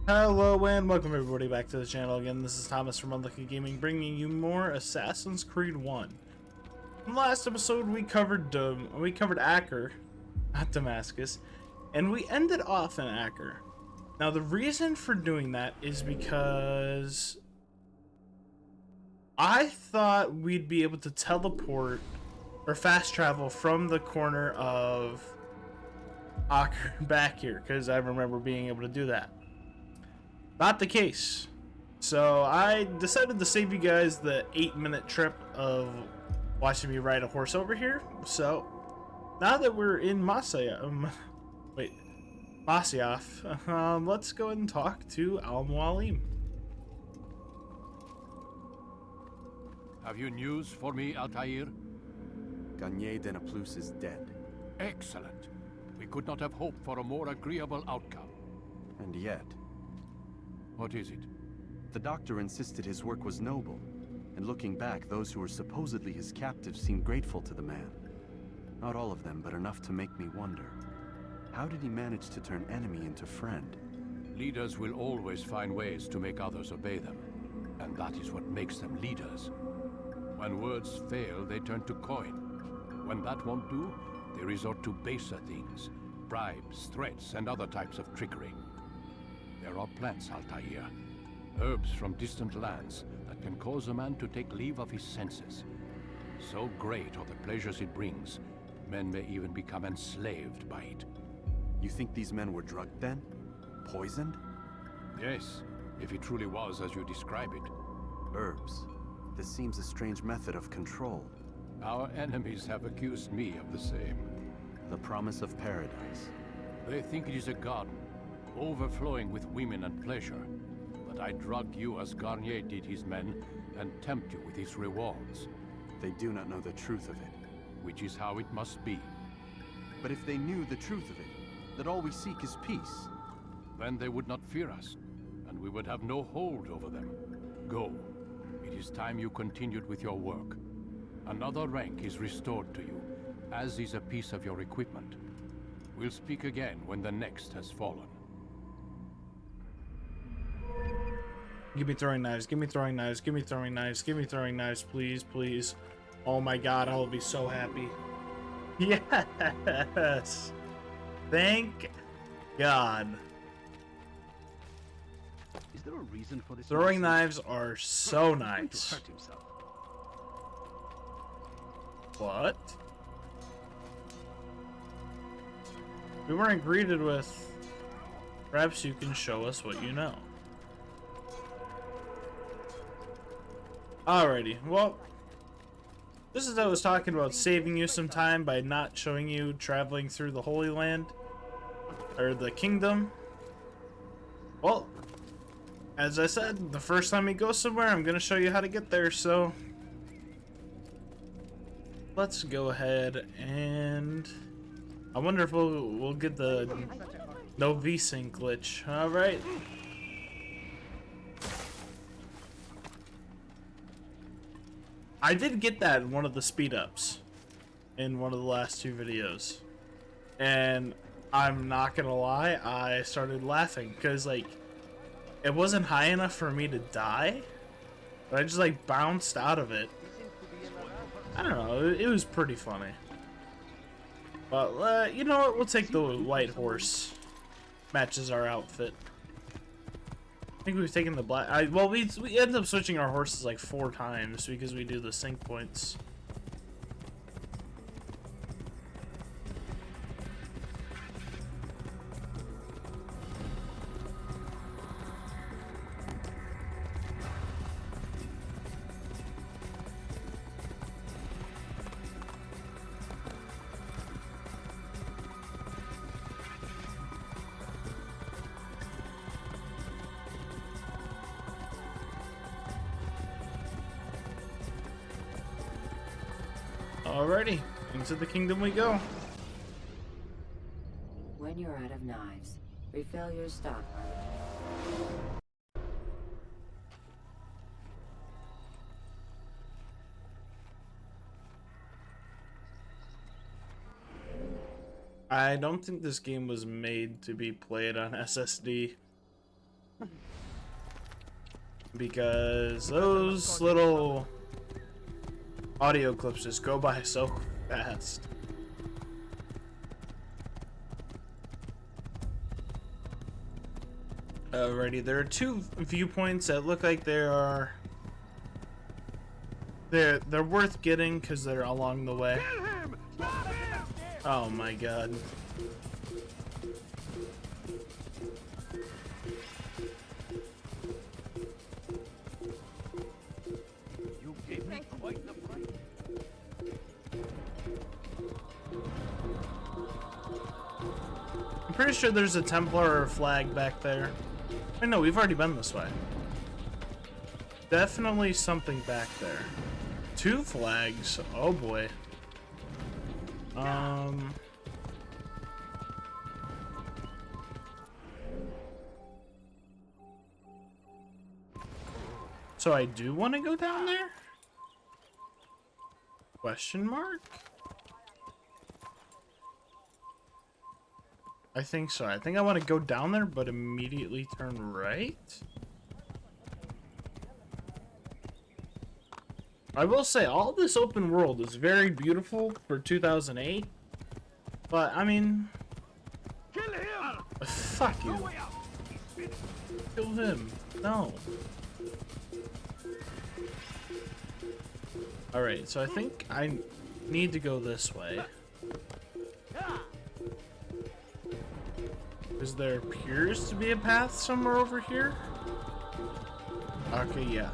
Hello and welcome everybody back to the channel again. This is Thomas from Unlucky Gaming, bringing you more Assassin's Creed 1. In the last episode, we covered Acre, not Damascus, and we ended off in Acre. Now, the reason for doing that is because I thought we'd be able to teleport or fast travel from the corner of Acre back here, because I remember being able to do that. Not the case. So I decided to save you guys the 8-minute trip of watching me ride a horse over here. So now that we're in Masyaf, let's go ahead and talk to Al-Mualim. Have you news for me, Altair? Garnier de Naplouse is dead. Excellent. We could not have hoped for a more agreeable outcome. And yet, What is it? the doctor insisted his work was noble, and looking back, those who were supposedly his captives seemed grateful to the man. Not all of them, but enough to make me wonder. How did he manage to turn enemy into friend? Leaders will always find ways to make others obey them. And that is what makes them leaders. When words fail, they turn to coin. When that won't do, they resort to baser things. Bribes, threats, and other types of trickery. There are plants, Altair. Herbs from distant lands that can cause a man to take leave of his senses. So great are the pleasures it brings, men may even become enslaved by it. You think these men were drugged then? Poisoned? Yes, if it truly was as you describe it. Herbs. This seems a strange method of control. Our enemies have accused me of the same. The promise of paradise. They think it is a garden, overflowing with women and pleasure. But I drug you as Garnier did his men, and tempt you with his rewards. They do not know the truth of it. Which is how it must be. But if they knew the truth of it, that all we seek is peace. Then they would not fear us, and we would have no hold over them. Go. It is time you continued with your work. Another rank is restored to you, as is a piece of your equipment. We'll speak again when the next has fallen. Give me throwing knives, give me throwing knives, give me throwing knives, give me throwing knives, please, please. Oh my god, I will be so happy. Yes! Thank God. Is there a reason for this? Throwing knives are so nice. To hurt himself. What? We weren't greeted with, perhaps you can show us what you know. Alrighty, well, just as I was talking about saving you some time by not showing you traveling through the Holy Land, or the Kingdom, well, as I said, the first time we go somewhere, I'm going to show you how to get there, so let's go ahead and I wonder if we'll get the no VSync glitch. Alright. I did get that in one of the speed ups in one of the last two videos. And I'm not gonna lie, I started laughing because like it wasn't high enough for me to die, but I just like bounced out of it. I don't know, it was pretty funny. But you know what, we'll take the white horse. Matches our outfit. I think we've taken the black. Well, we ended up switching our horses like 4 times because we do the sync points. Alrighty, into the kingdom we go. When you're out of knives, refill your stock. I don't think this game was made to be played on SSD. Because those little audio clips just go by so fast. Alrighty, there are two viewpoints that look like they're worth getting because they're along the way. Oh my god. You gave me quite the fright. I'm pretty sure there's a Templar flag back there. Wait, no, we've already been this way. Definitely something back there. Two flags. Oh boy. So I do want to go down there? Question mark? I think so. I think I want to go down there, but immediately turn right. I will say, all this open world is very beautiful for 2008. But, I mean... Kill him! Fuck you. Kill him. No. Alright, so I think I need to go this way. Because there appears to be a path somewhere over here. Okay, yeah.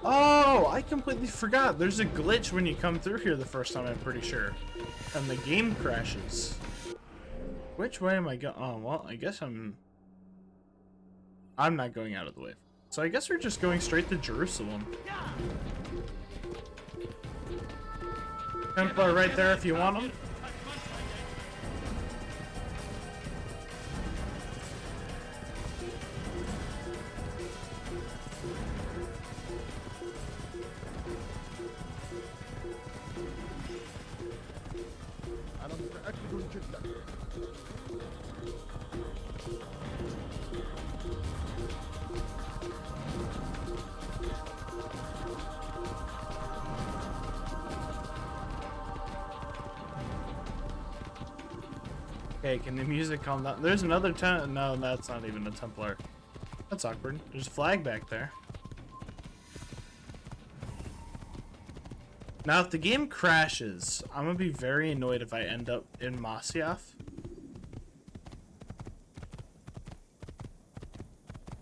Oh, I completely forgot. There's a glitch when you come through here the first time, I'm pretty sure. And the game crashes. Which way am I going? Oh, well, I guess I'm not going out of the way. So I guess we're just going straight to Jerusalem. Templar right there if you want them. Okay, can the music calm down? There's another no, that's not even a Templar. That's awkward. There's a flag back there. Now, if the game crashes, I'm gonna be very annoyed if I end up in Masyaf.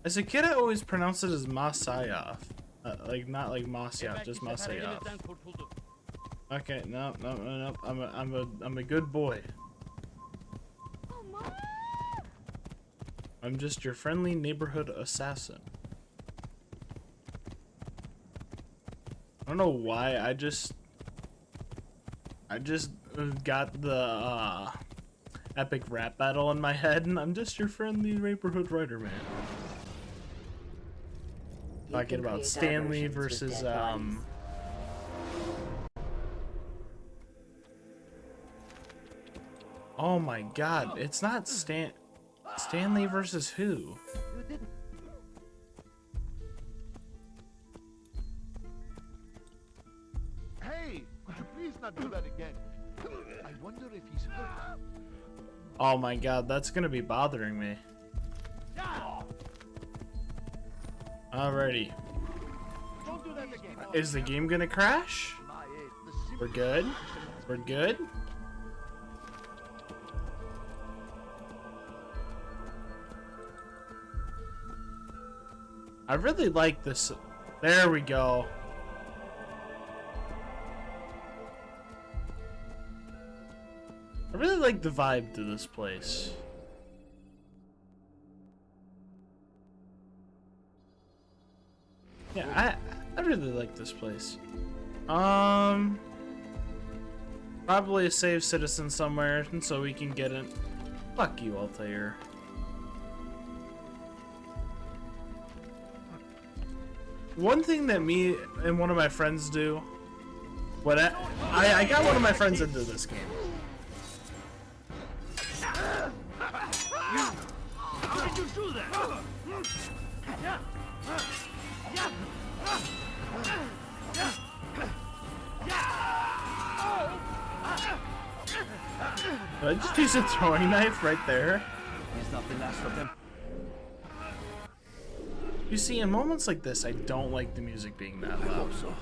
As a kid, I always pronounced it as Masyaf. Like, not like Masyaf, just Masyaf. Okay, no. I'm a good boy. I'm just your friendly neighborhood assassin. I don't know why, I just got the epic rap battle in my head, and I'm just your friendly neighborhood writer man. Talking about Stanley versus oh my god, it's not Stanley versus who? Hey, could you please not do that again? I wonder if he's hurt. Oh my god, that's gonna be bothering me. Alrighty. Don't do that again. Is the game gonna crash? We're good? We're good? I really like this. There we go. I really like the vibe to this place. Yeah, I really like this place. Probably a safe citizen somewhere, and so we can get it. Fuck you, Altair. One thing that me and one of my friends do, what I got one of my friends into this game. How did you do that? Did I just use a throwing knife right there? He's not the last of them. You see, in moments like this, I don't like the music being that I loud. hope so.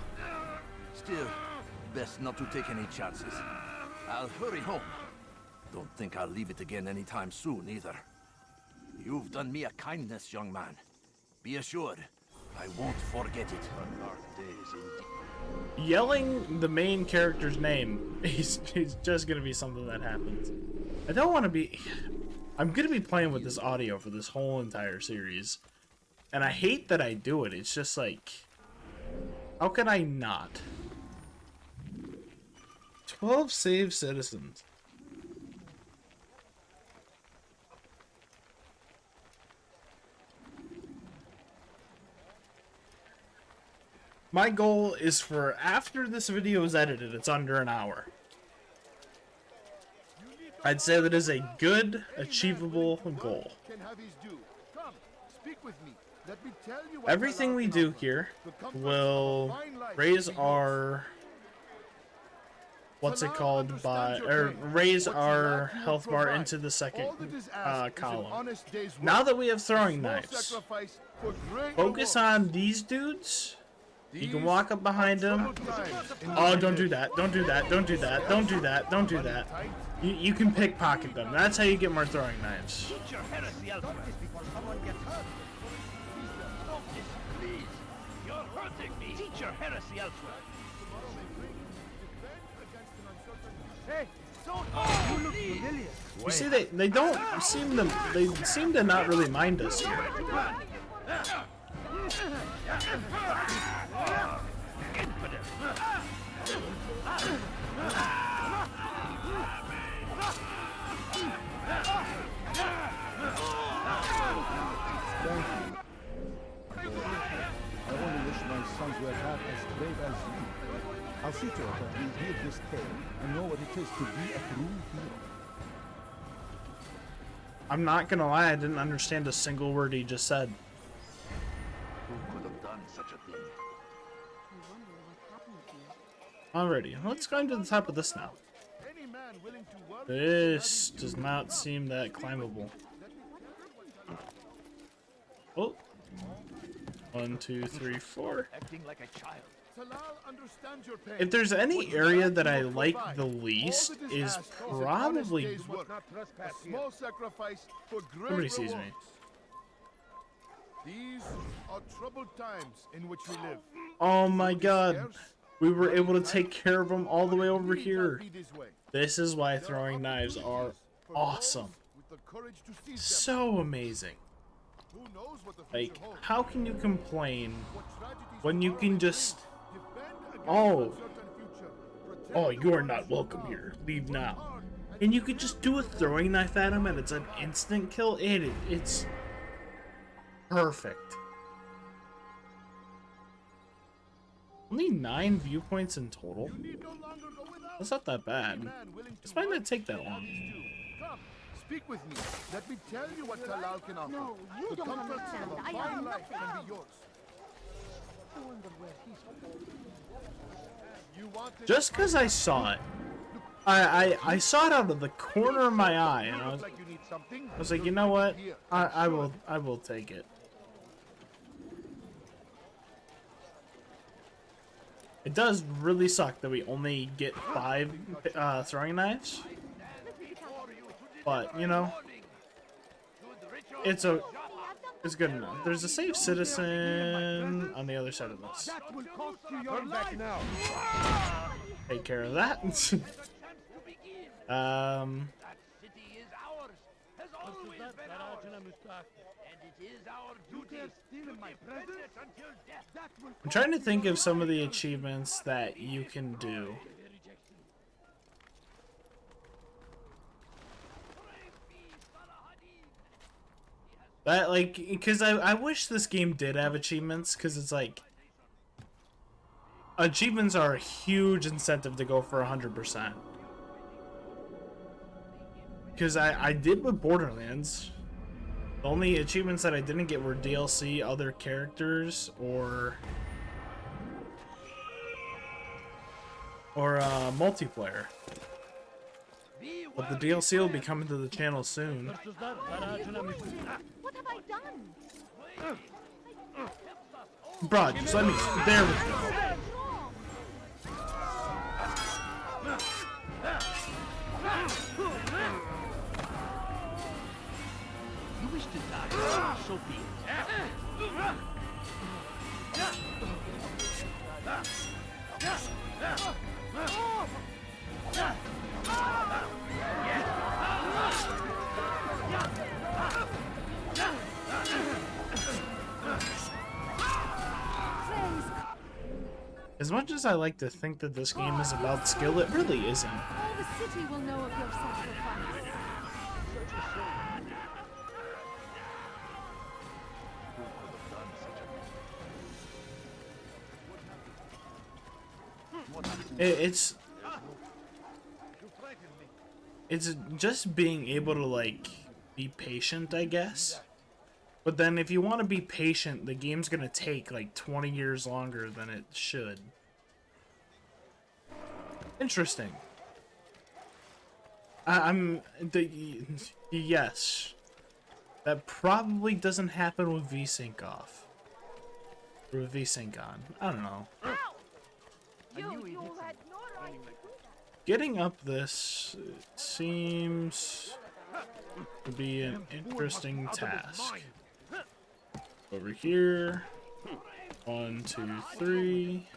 Still, best not to take any chances. I'll hurry home. Don't think I'll leave it again anytime soon, either. You've done me a kindness, young man. Be assured, I won't forget it. Dark days indeed. Yelling the main character's name is just gonna be something that happens. I don't want to be... I'm gonna be playing with this audio for this whole entire series. And I hate that I do it. It's just like... How can I not? 12 saved citizens. My goal is for after this video is edited, it's under an hour. I'd say that is a good, achievable goal. Can have his due. Come, speak with me. Let me tell you what Everything Talal we can do offer. here The comforts of a will fine life raise will be our... What's it Talal called? understands your Or pain. raise What you our lack, he will health bar provide. into the second All that is asked is an column. honest day's work. Now that we have throwing Small knives, sacrifice for great focus rewards. on these dudes. You can These walk up behind are them. troubled times in Oh, which don't we do live. that. Don't do that. Don't do that. Don't do that. Don't do that. You can pickpocket them. That's how you get more throwing knives. Teach your heresy elsewhere. Before someone gets hurt. Stop this, please. You're hurting me. Teach your heresy elsewhere. Hey, don't. Oh, you look familiar. You see, they seem to not really mind us here. I only wish my sons were half as brave as you. I'll see to it that we hear this tale and know what it is to be a true hero. I'm not gonna lie, I didn't understand a single word he just said. Who could have done such a thing? Alrighty, let's go into the top of this now. Any man willing to work This does not seem that climbable. Oh. 1, 2, 3, 4. Acting like a child. Talal understands your pain. If there's What any you area lack, that he I will like provide. the All least that is asked an honest probably... day's work. A small sacrifice for great Somebody sees me. rewards. These are troubled times in which we live. Oh my Food is god. scarce, We were money able to tight, take care of them all the way but it over need not here. be this way. This is why There are throwing knives are opportunities for awesome. those with the courage to seize them. So amazing. Who knows what the Like, future holds? how can you complain What tragedies when you tomorrow can may just... bring? Defend against Oh. uncertain future. Protect Oh, the you are ones not you welcome love. here. Leave Work now. hard And you could just do a throwing knife at him and it's an instant kill. It's perfect. Only 9 viewpoints in total. You need no longer go without. That's not that bad. Any man willing to This might work not take that shall long. have his due. Come, speak with me. Let me tell you what Talal can offer. No, you the don't comforts understand. of a I fine am life nothing. can be yours. You want it Just because I saw it. I saw it out of the corner of my eye and You I look was, like you need something. I was like, you know what? I will take it. It does really suck that we only get 5 throwing knives. But, you know, it's good enough. There's a safe citizen on the other side of this. Will cost you your life. Now. Take care of that. That city is ours. Has always been ours. And it is our duty to defend it until death. I'm trying to think of some of the achievements that you can do. That, like, because I wish this game did have achievements, because it's like, achievements are a huge incentive to go for 100%. Because I did with Borderlands. The only achievements that I didn't get were DLC, other characters, or multiplayer. But the DLC will be coming to the channel soon. What have I done? Bro, just let me. There we go. You wish to die, so be it. As much as I like to think that this game is about skill, it really isn't. All the city will know of your sacrifice. It's just being able to like be patient, I guess. But then if you want to be patient, the game's gonna take like 20 years longer than it should. Interesting. Yes. That probably doesn't happen with VSync off. Or with VSync on. I don't know. You had no right to do that. Getting up this seems to be an interesting task. Over here. 1, 2, 3.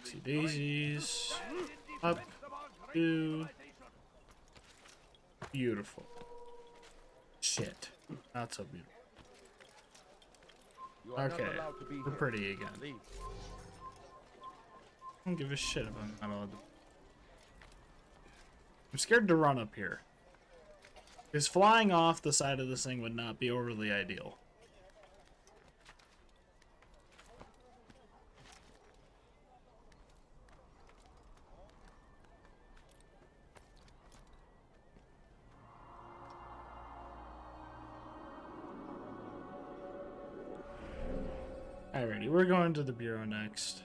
See daisies. Up. 2. Beautiful. Shit. Not so beautiful. Okay. We're pretty again. I don't give a shit if I'm not allowed to. I'm scared to run up here. Because flying off the side of this thing would not be overly ideal. Alrighty, we're going to the bureau next.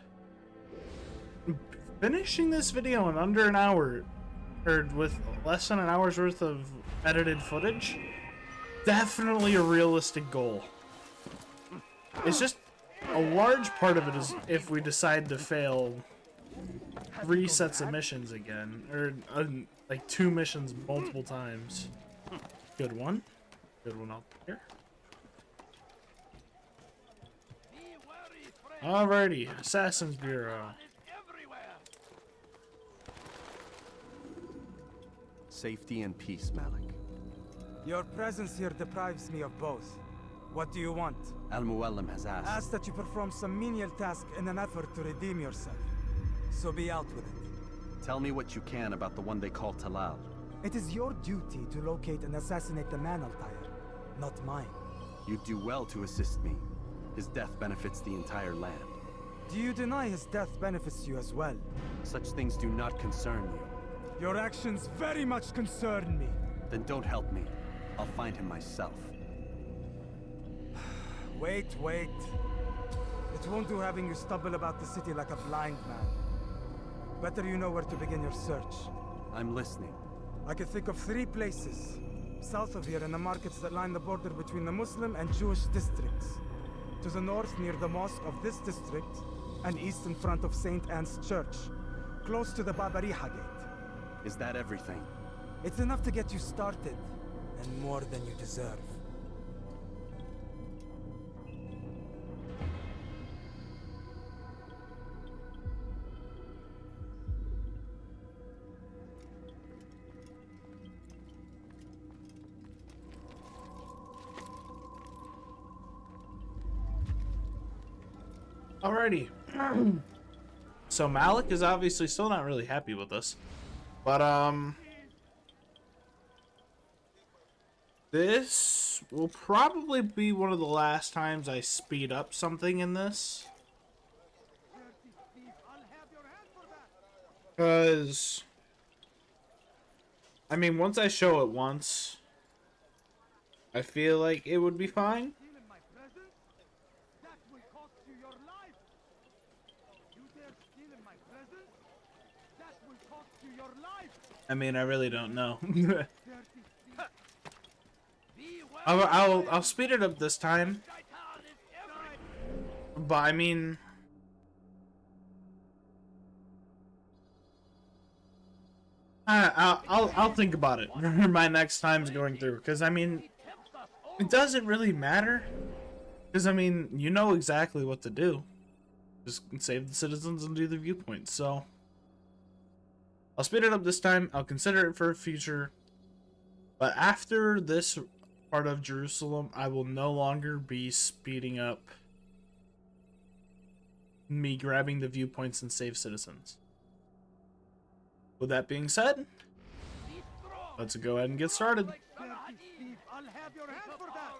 Finishing this video in under an hour, or with less than an hour's worth of edited footage, definitely a realistic goal. It's just a large part of it is if we decide to fail 3 sets of missions again, or like 2 missions multiple times. Good one. Good one up here. Alrighty, Assassin's Bureau. Safety and peace, Malik. Your presence here deprives me of both. What do you want? Al-Muallim has asked. Ask that you perform some menial task in an effort to redeem yourself. So be out with it. Tell me what you can about the one they call Talal. It is your duty to locate and assassinate the man, Altair, not mine. You do well to assist me. His death benefits the entire land. Do you deny his death benefits you as well? Such things do not concern you. Your actions very much concern me. Then don't help me. I'll find him myself. Wait. It won't do having you stumble about the city like a blind man. Better you know where to begin your search. I'm listening. I can think of 3 places. South of here in the markets that line the border between the Muslim and Jewish districts. To the north near the mosque of this district, and east in front of St. Anne's Church, close to the Babariha Gate. Is that everything? It's enough to get you started, and more than you deserve. Alrighty. So Malik is obviously still not really happy with us. But, this will probably be one of the last times I speed up something in this. Because, I mean, once I show it once, I feel like it would be fine. Steal in my presence? That will cost you your life. You dare steal in my presence? That will cost you your life. I mean, I really don't know. Dirty I'll speed it up this time. But I mean, I'll think about it for my next times going through, because I mean, it doesn't really matter, because I mean, you know exactly what to do. Just save the citizens and do the viewpoints. So I'll speed it up this time. I'll consider it for a future. But after this part of Jerusalem, I will no longer be speeding up me grabbing the viewpoints and save citizens. With that being said, let's go ahead and get started. thief. I'll have your hand for that.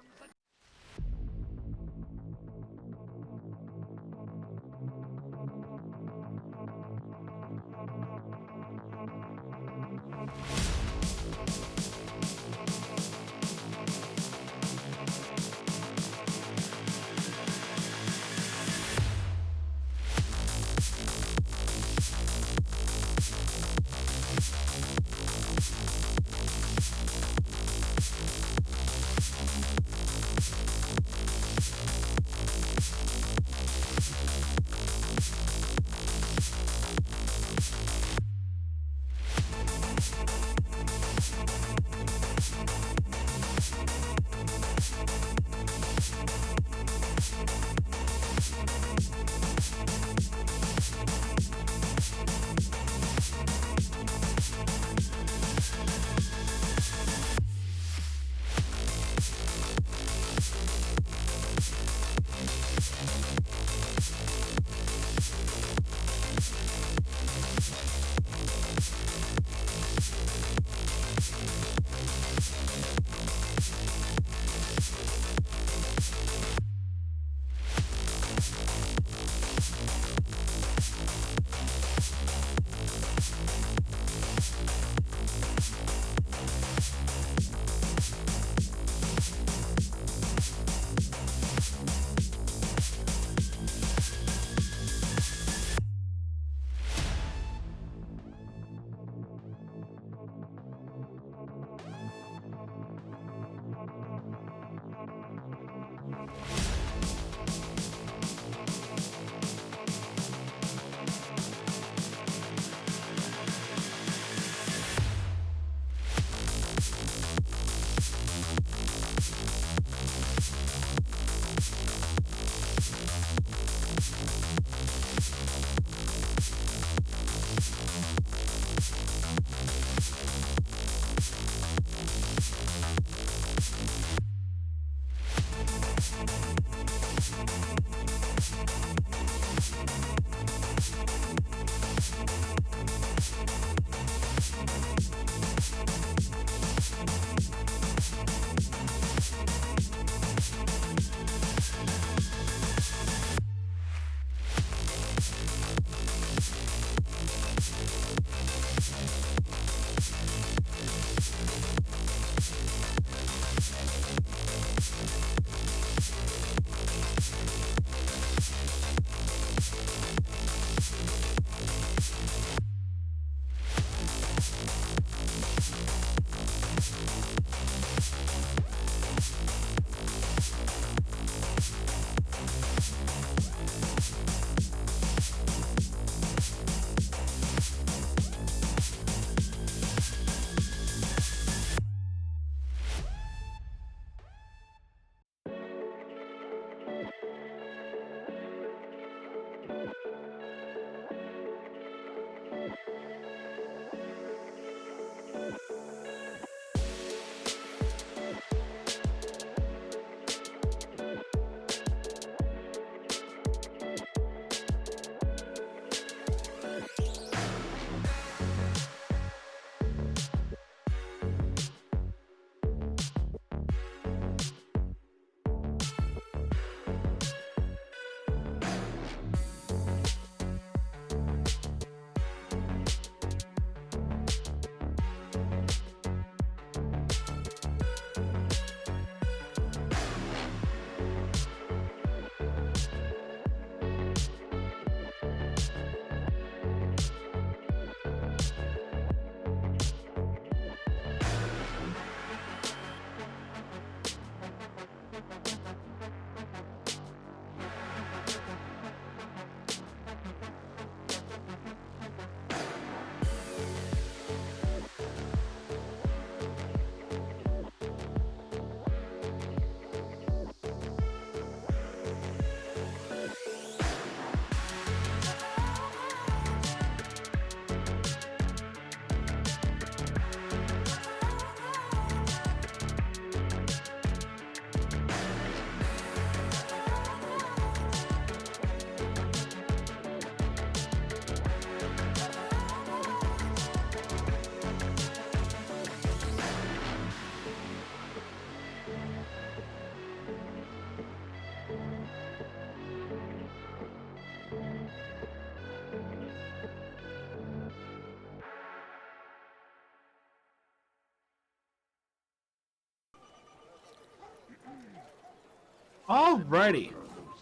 Alrighty.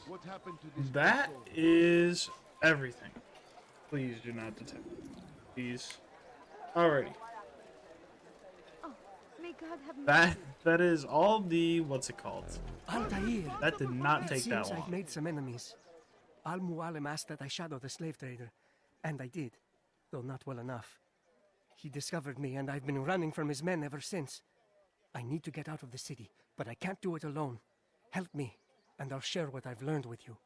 What happened to this That vessel? is everything. Please do not detect me. Please. Alrighty. Oh, may God have That is all the what's it called? Altair. That did not take that Seems I've long. made some enemies. Al Mualim asked that I shadow the slave trader, and I did, though not well enough. He discovered me, and I've been running from his men ever since. I need to get out of the city, but I can't do it alone. Help me, and I'll share what I've learned with you.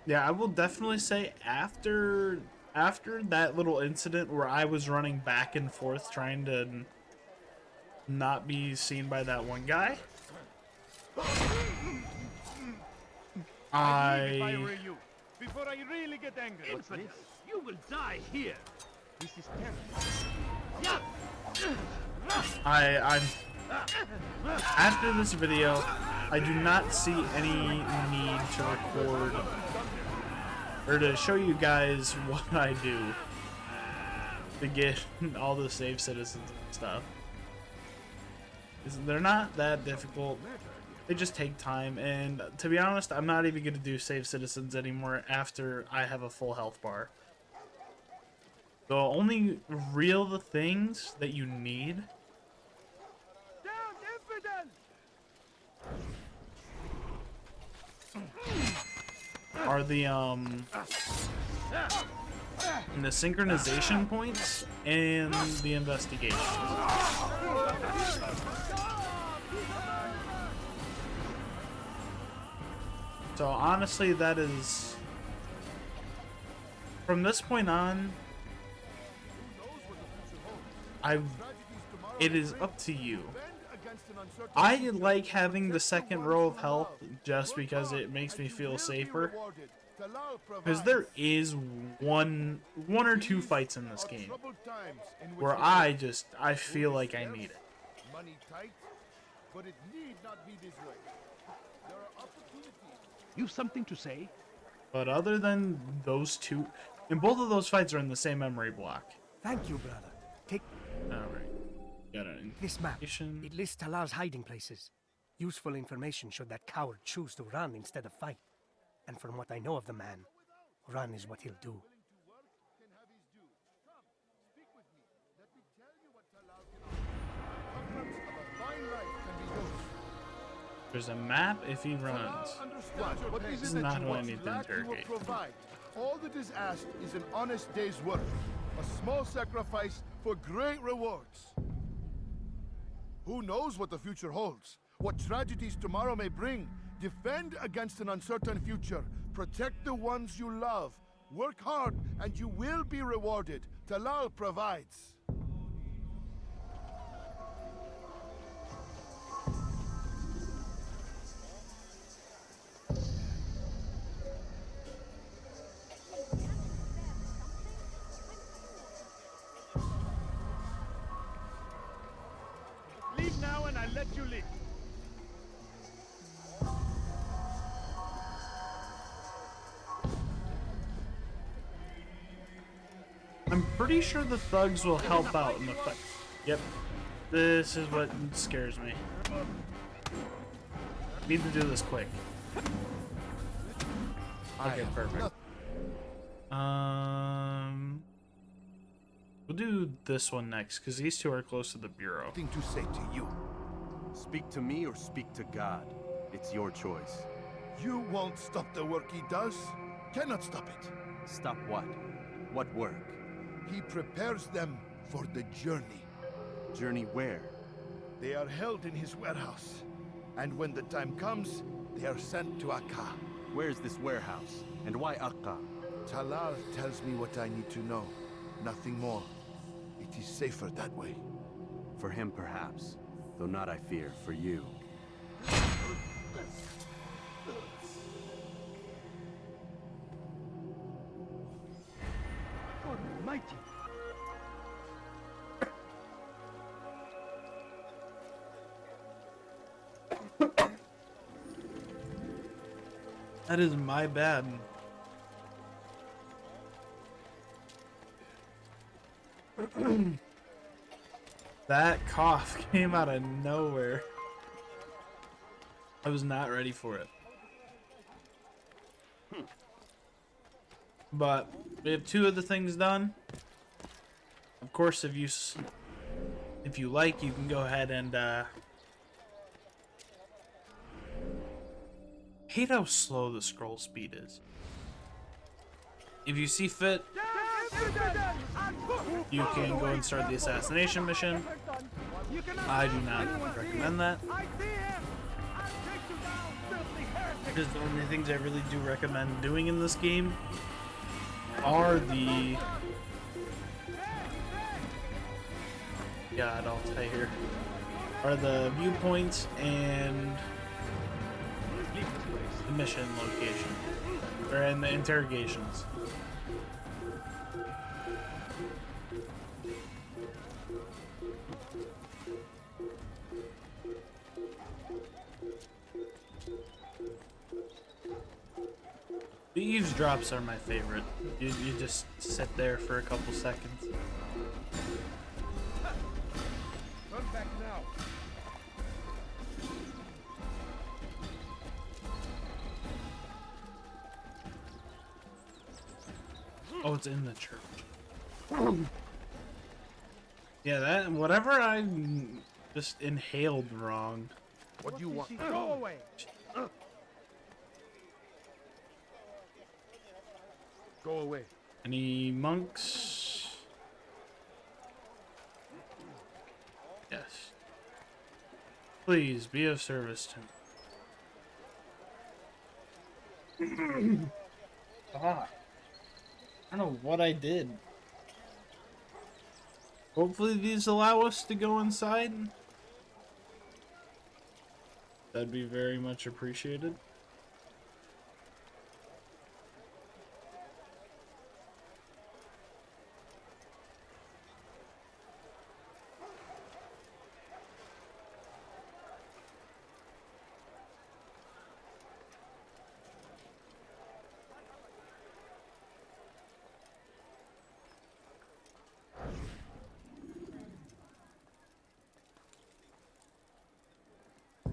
Yeah, I will definitely say after that little incident where I was running back and forth trying to not be seen by that one guy, I you. Before I really get angry. Infidel, you will die here. This is terrible. I'm after this video, I do not see any need to record or to show you guys what I do to get all the save citizens and stuff. They're not that difficult. They just take time, and to be honest, I'm not even going to do save citizens anymore after I have a full health bar. The only real things that you need Down, infidel! are the synchronization points and the investigation. So honestly, that is from this point on, it is up to you. I like having the second row of health just because it makes me feel safer. Because there is one or two fights in this game where I feel like I need it. Money tight, but it need not be this way. There are opportunities. You've something to say? But other than those two, and both of those fights are in the same memory block. Thank you, brother. Take Alright. Got an this map. information. It lists Talal's hiding places. Useful information should that coward choose to run instead of fight. And from what I know of the man, run is what he'll do. There's a map if he runs. What is This is it that not you what I want? need to Lack, you will interrogate. provide. All that is asked is an honest day's work. A small sacrifice for great rewards. Who knows what the future holds? What tragedies tomorrow may bring? Defend against an uncertain future. Protect the ones you love. Work hard and you will be rewarded. Talal provides. Leave now and I'll let you live. I'm pretty sure the thugs will help out in the fight. Yep. This is what scares me. Need to do this quick. Okay, perfect. We'll do this one next, because these two are close to the bureau. Nothing to say to you. Speak to me or speak to God. It's your choice. You won't stop the work he does. Cannot stop it. Stop what? What work? He prepares them for the journey. Journey where? They are held in his warehouse. And when the time comes, they are sent to Akka. Where's this warehouse? And why Akka? Talal tells me what I need to know. Nothing more. It is safer that way. For him, perhaps. Though not, I fear, for you. God almighty. That is my bad. That cough came out of nowhere. I was not ready for it. But we have 2 of the things done. Of course, if you like, you can go ahead and hate how slow the scroll speed is. If you see fit, you can go and start the assassination mission. I do not recommend that. Because the only things I really do recommend doing in this game are the... God, I'll tell you here. Are the viewpoints and the mission location. Or in the interrogations. The eavesdrops are my favorite. You just sit there for a couple seconds. Turn back now. Oh, it's in the church. Yeah, that whatever I just inhaled wrong. What do you want? Go away. Go away. Any monks? Yes. Please be of service to me. Ah. I don't know what I did. Hopefully these allow us to go inside. That'd be very much appreciated.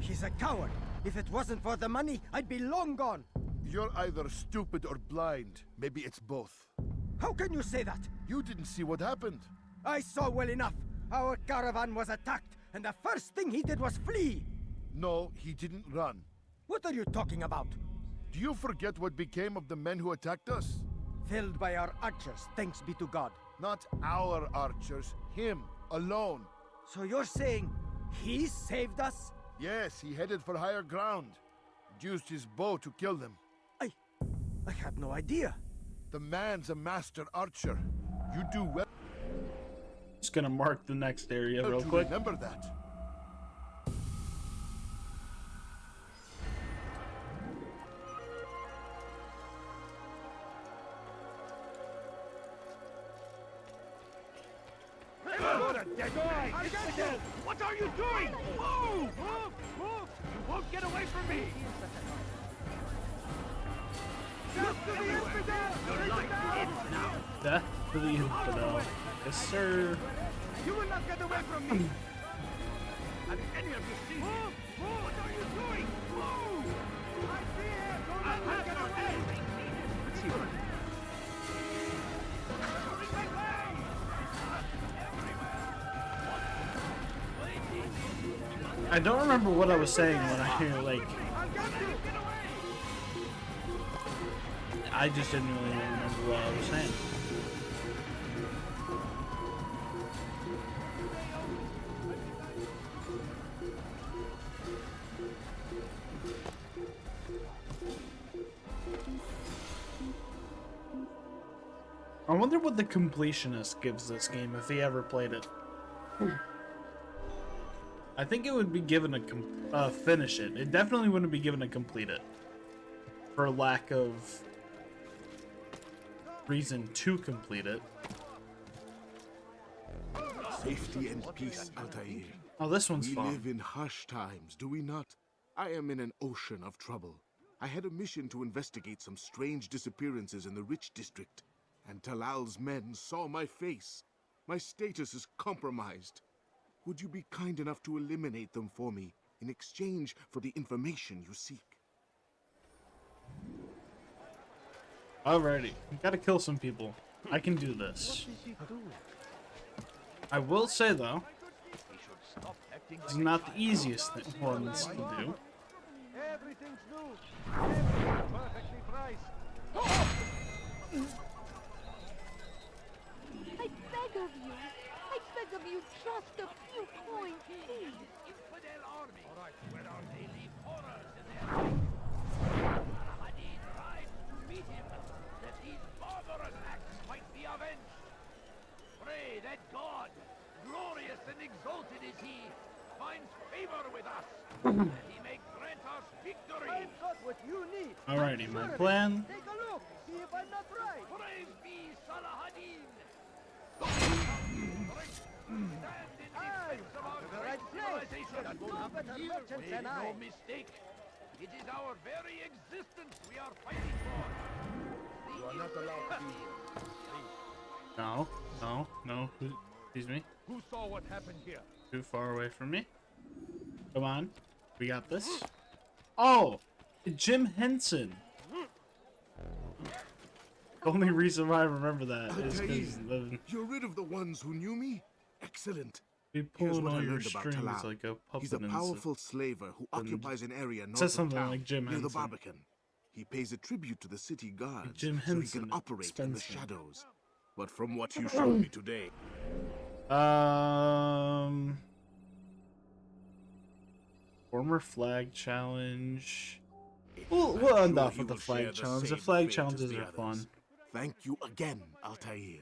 He's a coward. If it wasn't for the money, I'd be long gone. You're either stupid or blind. Maybe it's both. How can you say that? You didn't see what happened. I saw well enough. Our caravan was attacked, and the first thing he did was flee. No, he didn't run. What are you talking about? Do you forget what became of the men who attacked us? Felled by our archers, thanks be to God. Not our archers, him, alone. So you're saying he saved us? Yes, he headed for higher ground. Used his bow to kill them. I had no idea. The man's a master archer. You do well Just gonna mark the next area real to quick. remember that. What are you doing? Move! Move! Move! You won't get away from me! Your life ends now. Death to the infidel. Yes, sir. You will not get away from me. Have any of you seen him? Move! What are you doing? Move! I see him! I'll have your head! Let's see what I don't remember what I was saying when I hear like. I just didn't really remember what I was saying. I wonder what the completionist gives this game if he ever played it. I think it would be given a finish it. It definitely wouldn't be given a complete it. For lack of reason to complete it. Safety and peace, Altair. Oh, this one's We fun. live in harsh times, do we not? I am in an ocean of trouble. I had a mission to investigate some strange disappearances in the rich district, and Talal's men saw my face. My status is compromised. Would you be kind enough to eliminate them for me in exchange for the information you seek? Alrighty, we gotta kill some people. I can do this. I will say though, it's not the easiest ones to do. Everything's new. Everything's perfectly priced. I beg of you. I beg of you, just a few coins, please. Infidel army. All right, where are they? Leave horrors in their ranks. Hadid tried to meet him, that these barbarous acts might be avenged. Pray that God, glorious and exalted is he, finds favor with us, that he may grant us victory. I've got what you need. Alrighty, my plan. Take a look. See if I'm not right. Praise be Salahadin. Stand in defense of our the right great place. civilization. No better merchant than Make I. no mistake. It is our very existence we are fighting for. You are not allowed to be. No, no, no. Excuse me. Who saw what happened here? Too far away from me. Come on. We got this. Oh! Jim Henson. The only reason why I remember that is because You're rid of the ones who knew me? Excellent. we Here's pulled what I all your learned about strings Talal. like a puppet. He's a and powerful slaver who occupies an area north says of something town, like Jim near the Henson. Barbican. He pays a tribute to the city guards Jim so he Henson can operate in the Spencer. shadows. But from what you showed me today, Former flag challenge. We'll end sure off you with the will share flag challenge. The same flag fate as challenges the are others. fun. Thank you again, Altair.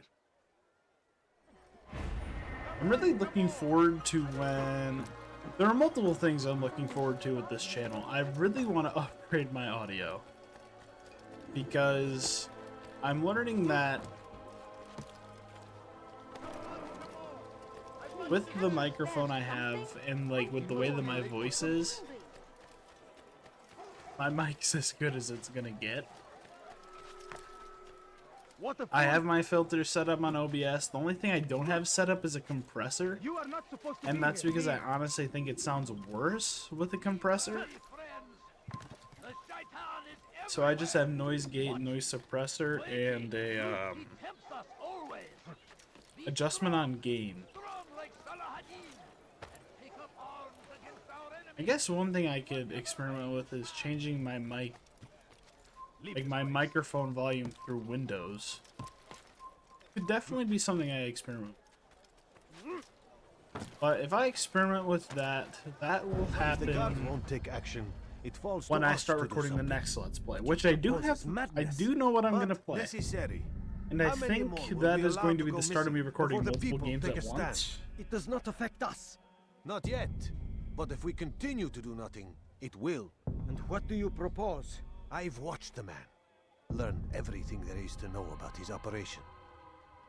I'm really looking forward to when... There are multiple things I'm looking forward to with this channel. I really want to upgrade my audio. Because I'm learning that with the microphone I have and like with the way that my voice is, my mic's as good as it's gonna get. I have my filter set up on OBS. The only thing I don't have set up is a compressor. You are not supposed to And be that's here. because I honestly think it sounds worse with a compressor. So I just have noise gate, noise suppressor, and a adjustment on gain. I guess one thing I could experiment with is changing my mic, like my microphone volume through Windows. Could definitely be something I experiment with. But if I experiment with that, that will happen The guard won't take action. It falls when to I us start to do recording the something. next Let's Play, which I do have. I do know what I'm But gonna play, necessary. and I How many think more will that be is allowed going to to be go the start of me missing recording before the multiple people games take at a stand? once. It does not affect us. Not yet. But if we continue to do nothing, it will. And what do you propose? I've watched the man. Learned everything there is to know about his operation.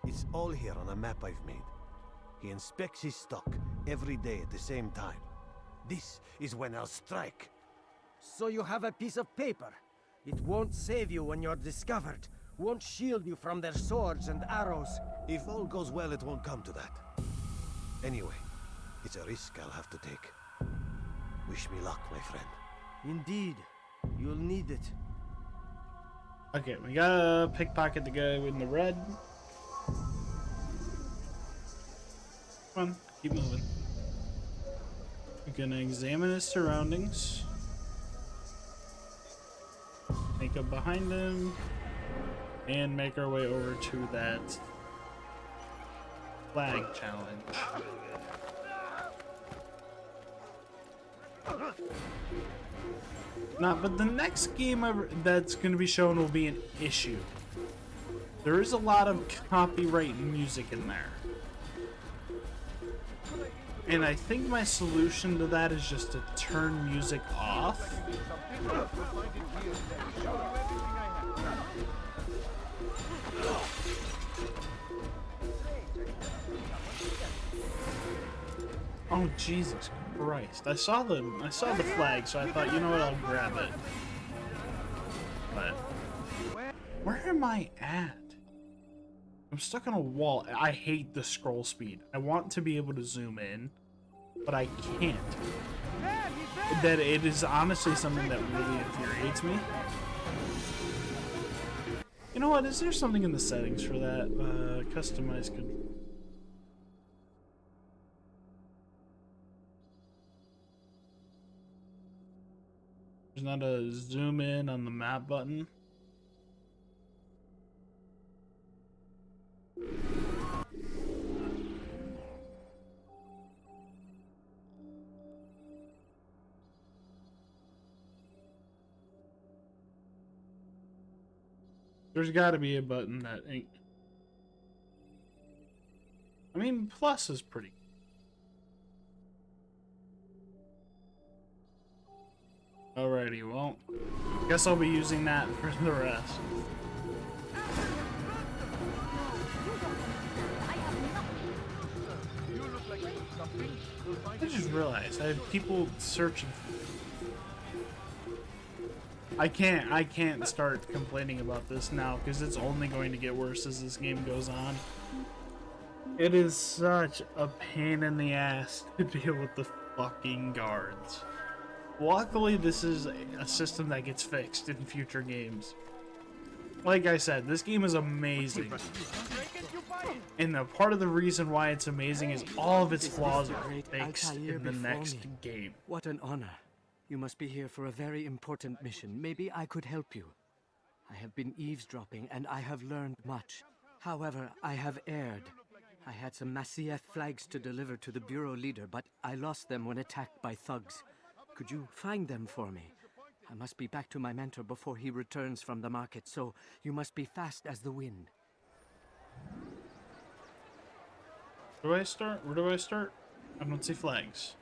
It's all here on a map I've made. He inspects his stock every day at the same time. This is when I'll strike. So you have a piece of paper. It won't save you when you're discovered. Won't shield you from their swords and arrows. If all goes well, it won't come to that. Anyway, it's a risk I'll have to take. Wish me luck, my friend. Indeed. You'll need it. Okay, we gotta pickpocket the guy in the red. Come on, keep moving. We're gonna examine his surroundings. Make up behind him. And make our way over to that flag challenge. Nah, but the next game that's going to be shown will be an issue. There is a lot of copyright music in there. And I think my solution to that is just to turn music off. Oh Jesus Christ! I saw the flag, so I thought, you know what, I'll grab it. But where am I at? I'm stuck on a wall. I hate the scroll speed. I want to be able to zoom in, but I can't. That it is honestly something that really infuriates me. You know what? Is there something in the settings for that? Customize could. There's not a zoom in on the map button. There's got to be a button that ain't. I mean, plus is pretty. Alrighty, well, guess I'll be using that for the rest. I just realized I have people searching. I can't start complaining about this now because it's only going to get worse as this game goes on. It is such a pain in the ass to deal with the fucking guards. Luckily, this is a system that gets fixed in future games. Like I said, this game is amazing. And the part of the reason why it's amazing is all of its flaws are fixed in the next game. What an honor. You must be here for a very important mission. Maybe I could help you. I have been eavesdropping and I have learned much. However, I have erred. I had some Masyaf flags to deliver to the bureau leader, but I lost them when attacked by thugs. Could you find them for me? I must be back to my mentor before he returns from the market, so you must be fast as the wind. Where do I start? Where do I start? I don't see flags.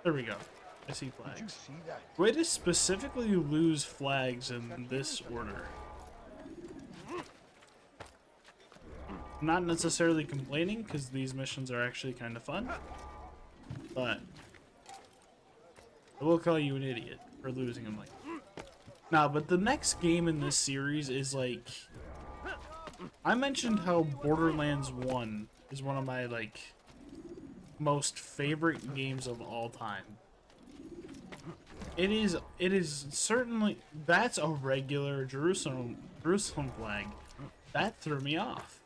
There we go. I see flags. Way to specifically lose flags in this order. I'm not necessarily complaining because these missions are actually kind of fun, but I will call you an idiot for losing them like that. Nah, but the next game in this series is like, I mentioned how Borderlands 1 is one of my like most favorite games of all time. It is certainly, that's a regular Jerusalem flag. That threw me off.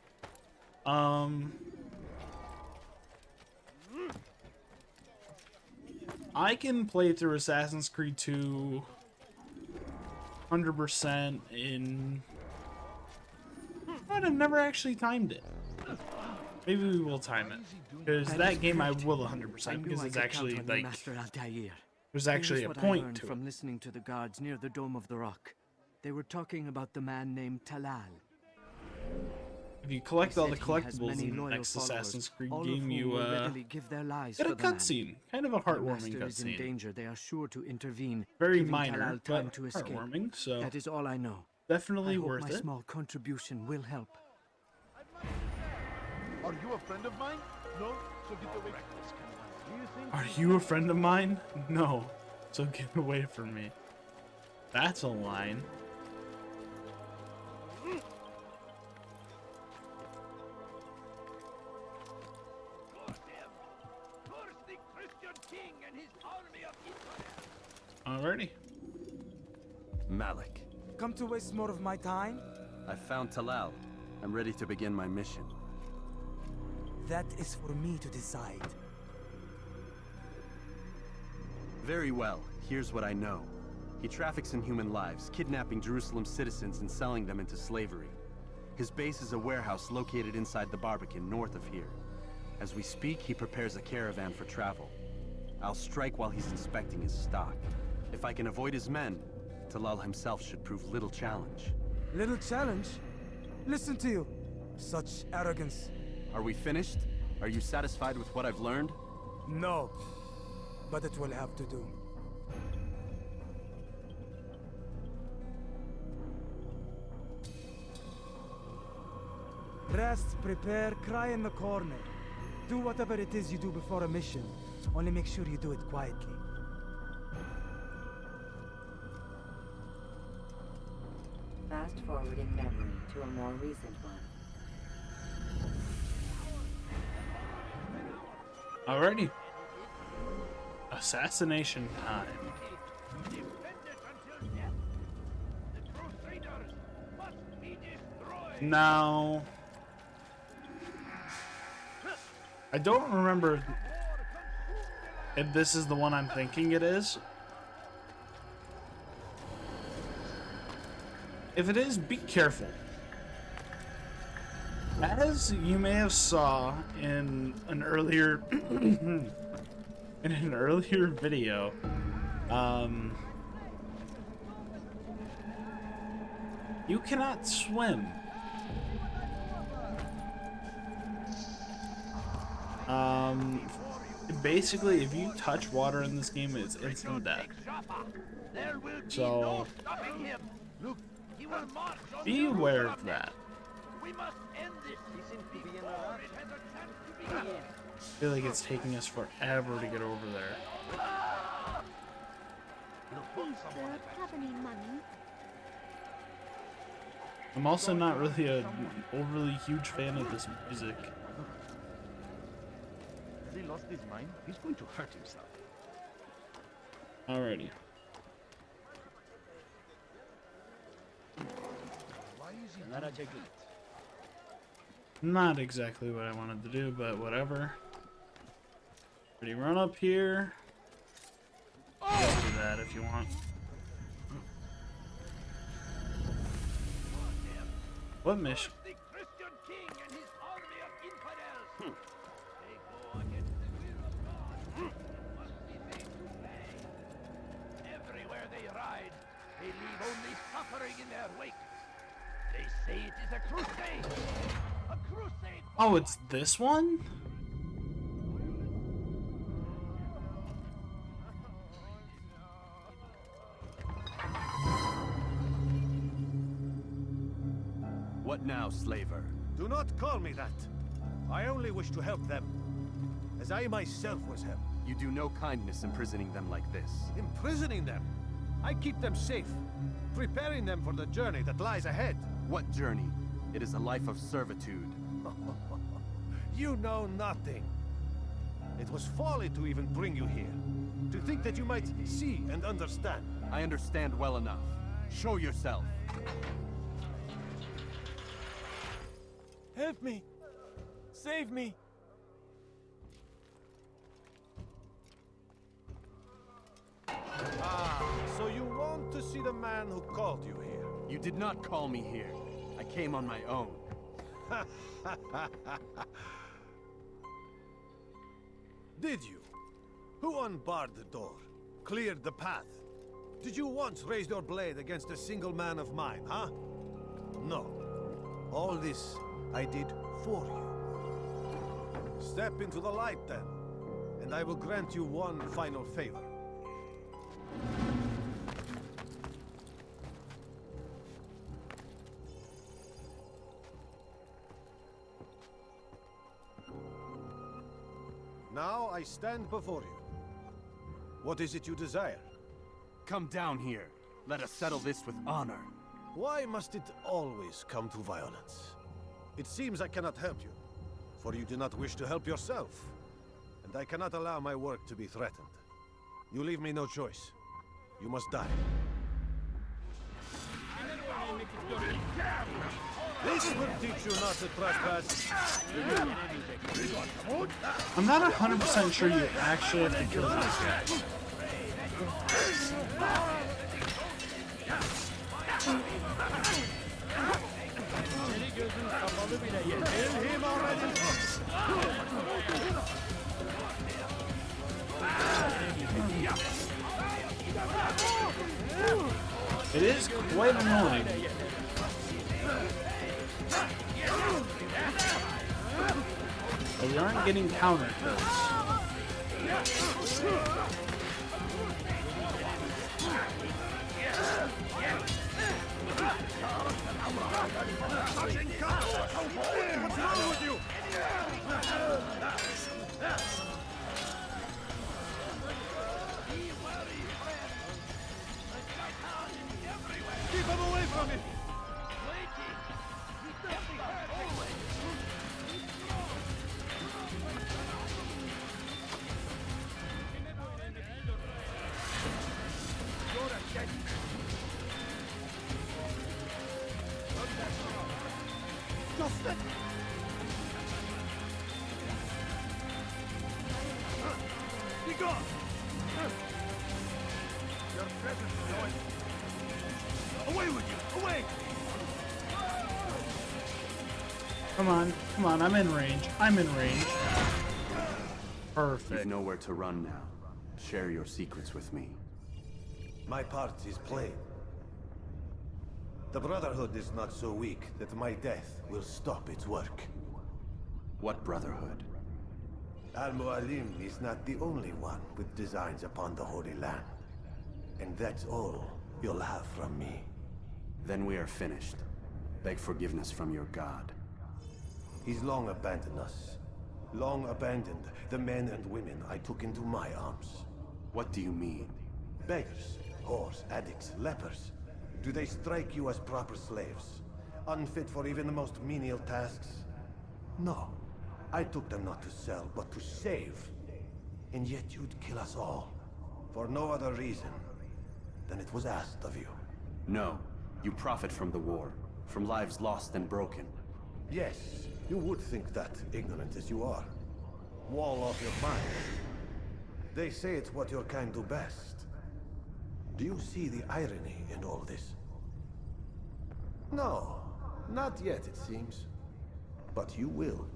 I can play through Assassin's Creed 2 100% in... I've never actually timed it. Maybe we will time it. Because that game I will 100% because it's actually like... There's actually a point to it. From listening to the guards near the Dome of the Rock. They were talking about the man named Talal. If you collect all the collectibles in the next Assassin's Creed game, you get a cutscene. Kind of a heartwarming cutscene. They are sure to intervene. Very minor, but heartwarming, so that is all I know. Definitely worth it. My small contribution will help. Are you a friend of mine? No? So get away. Are you a friend of mine? No. So get away from me. That's a line. Alrighty. Malik. Come to waste more of my time? I found Talal. I'm ready to begin my mission. That is for me to decide. Very well. Here's what I know. He traffics in human lives, kidnapping Jerusalem citizens and selling them into slavery. His base is a warehouse located inside the Barbican, north of here. As we speak, he prepares a caravan for travel. I'll strike while he's inspecting his stock. If I can avoid his men, Talal himself should prove little challenge. Little challenge? Listen to you. Such arrogance. Are we finished? Are you satisfied with what I've learned? No. But it will have to do. Rest, prepare, cry in the corner. Do whatever it is you do before a mission. Only make sure you do it quietly. Fast forwarding memory to a more recent one. Alrighty. assassination time. Now, I don't remember if this is the one I'm thinking it is. If it is, be careful. As you may have saw in an earlier video, you cannot swim. Basically, if you touch water in this game, it's instant death. So, be aware of that. I feel like it's taking us forever to get over there. Have any money? I'm also not really a overly huge fan of this music. Has he lost his mind? He's going to hurt himself. Alrighty. Why is he not taking it? Not exactly what I wanted to do, but whatever. Pretty run up here. Do that if you want. What mission? Everywhere they ride, they leave only suffering in their wake. They say it is a crusade. A crusade. Oh, it's this one? What now, slaver? Do not call me that. I only wish to help them, as I myself was helped. You do no kindness imprisoning them like this. Imprisoning them? I keep them safe, preparing them for the journey that lies ahead. What journey? It is a life of servitude. You know nothing. It was folly to even bring you here. To think that you might see and understand. I understand well enough. Show yourself. Help me! Save me! Ah, so you want to see the man who called you here? You did not call me here. I came on my own. Did you? Who unbarred the door? Cleared the path? Did you once raise your blade against a single man of mine, huh? No. All this I did for you. Step into the light then, and I will grant you one final favor. Now I stand before you. What is it you desire? Come down here. Let us settle this with honor. Why must it always come to violence? It seems I cannot help you, for you do not wish to help yourself. And I cannot allow my work to be threatened. You leave me no choice. You must die. This will teach you not to trespass. I'm not 100% sure you actually have to kill these guys. It is quite annoying. But we aren't getting counter kills. What's wrong with you? Keep him away from me! Come on, I'm in range. I'm in range. Perfect. You've nowhere to run now. Share your secrets with me. My part is plain. The Brotherhood is not so weak that my death will stop its work. What Brotherhood? Al-Mualim is not the only one with designs upon the Holy Land. And that's all you'll have from me. Then we are finished. Beg forgiveness from your god. He's long abandoned us. Long abandoned the men and women I took into my arms. What do you mean? Beggars, whores, addicts, lepers. Do they strike you as proper slaves? Unfit for even the most menial tasks? No. I took them not to sell, but to save. And yet you'd kill us all. For no other reason than it was asked of you. No. You profit from the war. From lives lost and broken. Yes, you would think that, ignorant as you are. Wall off your mind. They say it's what your kind do best. Do you see the irony in all this? No, not yet, it seems. But you will.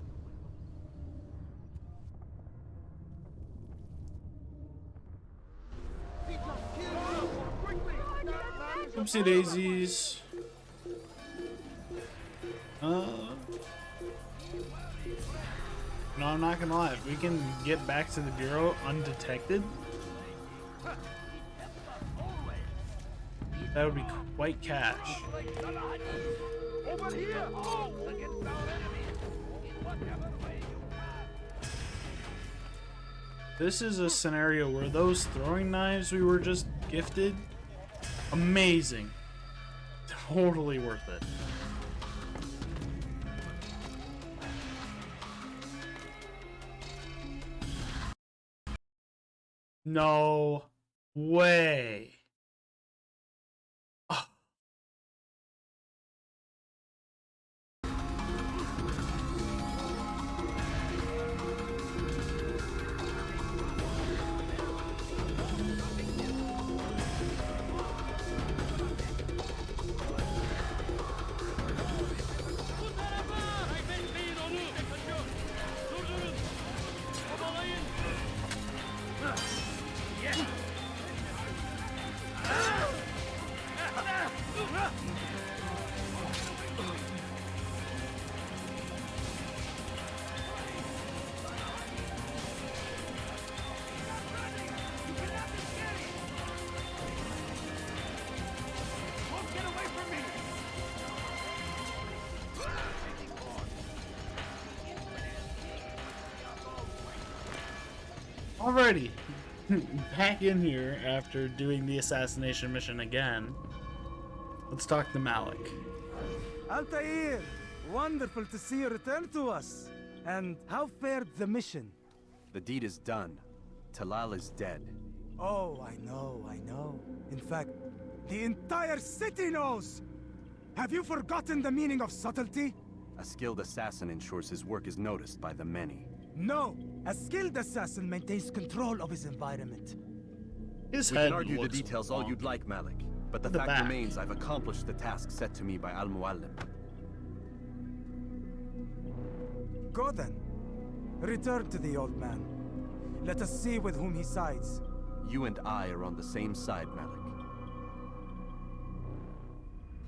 Oopsie daisies. No, I'm not gonna lie. If we can get back to the Bureau undetected, that would be quite cash. Over here! Against our enemies! In whatever way you This is a scenario where those throwing knives we were just gifted, amazing. Totally worth it. No way. Ah. Alrighty, back in here after doing the assassination mission again. Let's talk to Malik. Altair, wonderful to see you return to us. And how fared the mission? The deed is done. Talal is dead. Oh, I know. In fact, the entire city knows! Have you forgotten the meaning of subtlety? A skilled assassin ensures his work is noticed by the many. No! A skilled assassin maintains control of his environment. We can argue the details all you'd like, Malik. But the fact remains I've accomplished the task set to me by Al-Mualim. Go then. Return to the old man. Let us see with whom he sides. You and I are on the same side, Malik.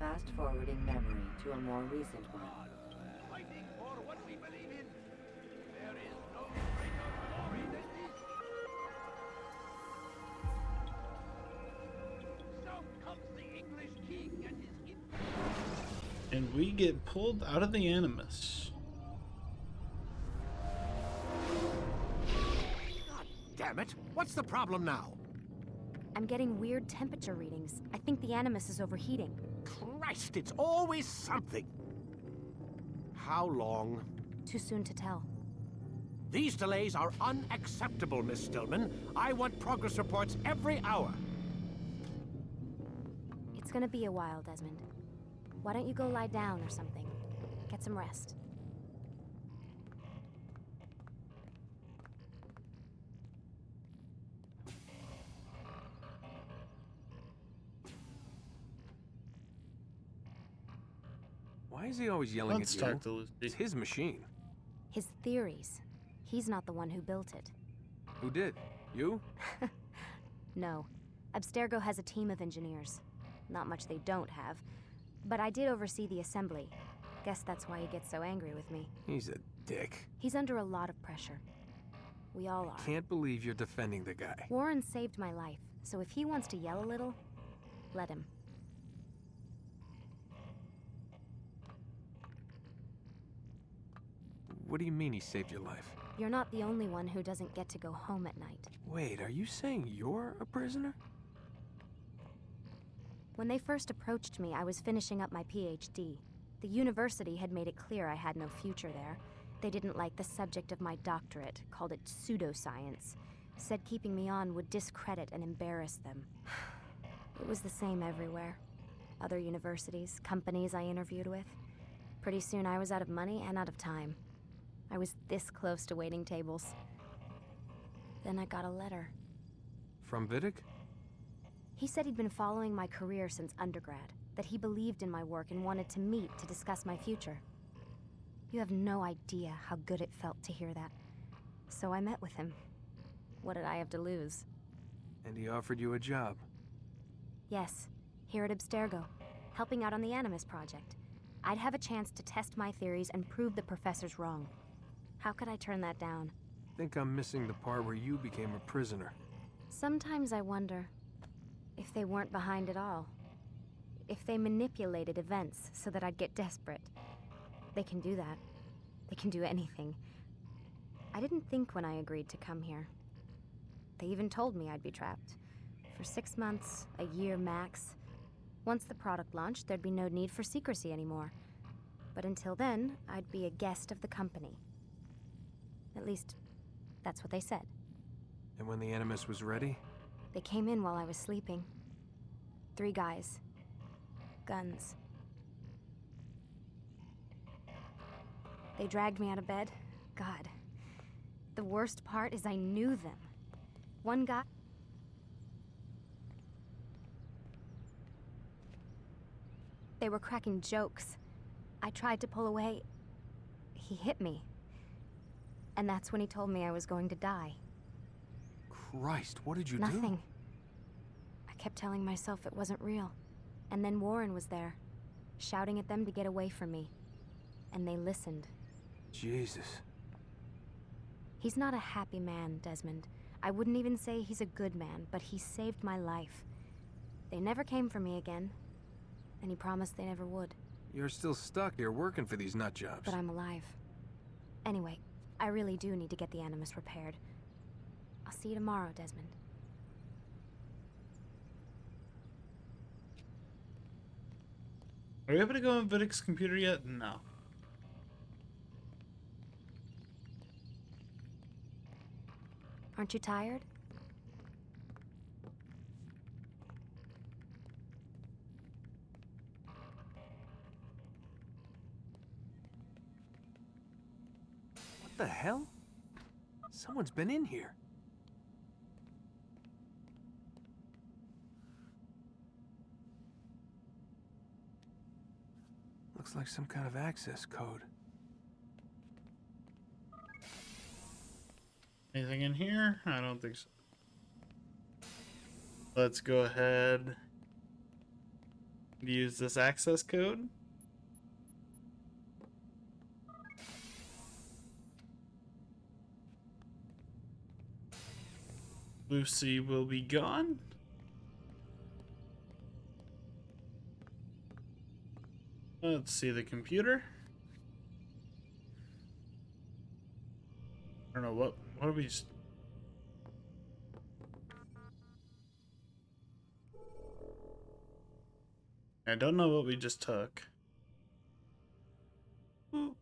Fast forwarding memory to a more recent one. fighting for what we believe in. There is no greater glory than this. So comes the English king and his And we get pulled out of the Animus. God damn it! What's the problem now? I'm getting weird temperature readings. I think the Animus is overheating. Christ, it's always something. How long? Too soon to tell. These delays are unacceptable, Miss Stillman. I want progress reports every hour. It's gonna be a while, Desmond. Why don't you go lie down or something? Get some rest. Why is he always yelling Don't at you? start to Lucy. It's his machine. His theories. He's not the one who built it. Who did? You? No. Abstergo has a team of engineers. Not much they don't have. But I did oversee the assembly. Guess that's why he gets so angry with me. He's a dick. He's under a lot of pressure. We all are. Can't believe you're defending the guy. Warren saved my life, so if he wants to yell a little, let him. What do you mean he saved your life? You're not the only one who doesn't get to go home at night. Wait, are you saying you're a prisoner? When they first approached me, I was finishing up my PhD. The university had made it clear I had no future there. They didn't like the subject of my doctorate, called it pseudoscience. Said keeping me on would discredit and embarrass them. It was the same everywhere. Other universities, companies I interviewed with. Pretty soon I was out of money and out of time. I was this close to waiting tables. Then I got a letter. From Vidic? He said he'd been following my career since undergrad, that he believed in my work and wanted to meet to discuss my future. You have no idea how good it felt to hear that. So I met with him. What did I have to lose? And he offered you a job. Yes, here at Abstergo, helping out on the Animus project. I'd have a chance to test my theories and prove the professors wrong. How could I turn that down? Think I'm missing the part where you became a prisoner. Sometimes I wonder if they weren't behind it all. If they manipulated events so that I'd get desperate. They can do that. They can do anything. I didn't think when I agreed to come here. They even told me I'd be trapped. For 6 months, a year max. Once the product launched, there'd be no need for secrecy anymore. But until then, I'd be a guest of the company. At least, that's what they said. And when the Animus was ready? They came in while I was sleeping. 3 guys. Guns. They dragged me out of bed. God. The worst part is I knew them. One guy... They were cracking jokes. I tried to pull away. He hit me. And that's when he told me I was going to die. Christ, what did you do? Nothing. I kept telling myself it wasn't real. And then Warren was there, shouting at them to get away from me. And they listened. Jesus. He's not a happy man, Desmond. I wouldn't even say he's a good man, but he saved my life. They never came for me again. And he promised they never would. You're still stuck here working for these nut jobs. But I'm alive. Anyway, I really do need to get the Animus repaired. I'll see you tomorrow, Desmond. Are we able to go on Vidic's computer yet? No. Aren't you tired? What the hell? Someone's been in here. Looks like some kind of access code. Anything in here? I don't think so. Let's go ahead and use this access code. Lucy will be gone. Let's see the computer. I don't know what are we just... I don't know what we just took. Ooh.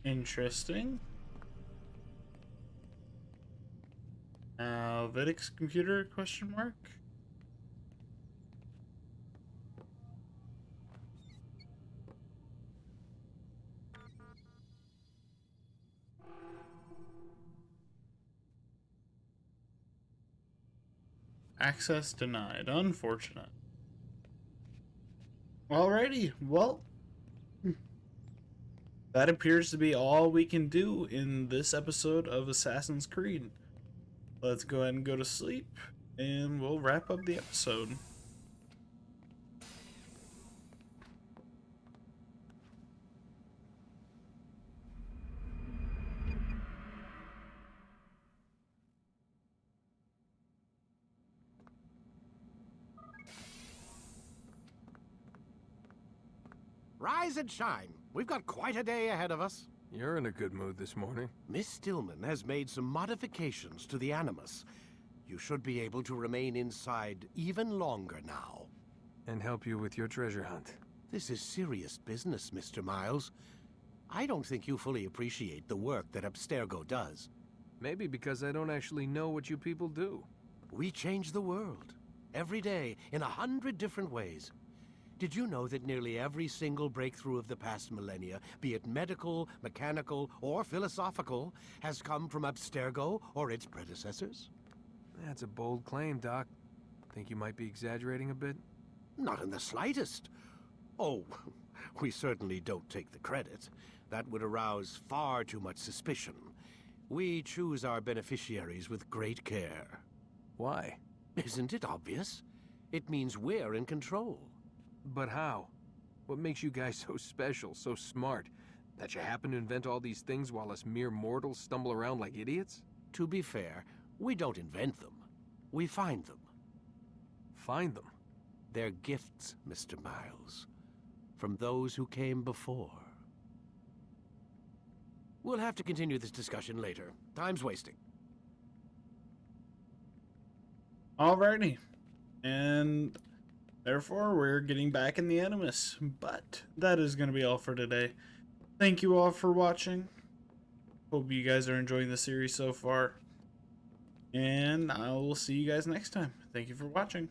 Interesting. Vedic's computer, question mark? Access denied. Unfortunate. Alrighty, well, that appears to be all we can do in this episode of Assassin's Creed. Let's go ahead and go to sleep, and we'll wrap up the episode. Rise and shine. We've got quite a day ahead of us. You're in a good mood this morning. Miss Stillman has made some modifications to the Animus. You should be able to remain inside even longer now. And help you with your treasure hunt. This is serious business, Mr. Miles. I don't think you fully appreciate the work that Abstergo does. Maybe because I don't actually know what you people do. We change the world. Every day, in 100 different ways. Did you know that nearly every single breakthrough of the past millennia, be it medical, mechanical, or philosophical, has come from Abstergo or its predecessors? That's a bold claim, Doc. Think you might be exaggerating a bit? Not in the slightest. Oh, we certainly don't take the credit. That would arouse far too much suspicion. We choose our beneficiaries with great care. Why? Isn't it obvious? It means we're in control. But how? What makes you guys so special, so smart? That you happen to invent all these things while us mere mortals stumble around like idiots? To be fair, we don't invent them. We find them. Find them? They're gifts, Mr. Miles. From those who came before. We'll have to continue this discussion later. Time's wasting. Alrighty. And therefore, we're getting back in the Animus. But that is going to be all for today. Thank you all for watching. Hope you guys are enjoying the series so far. And I will see you guys next time. Thank you for watching.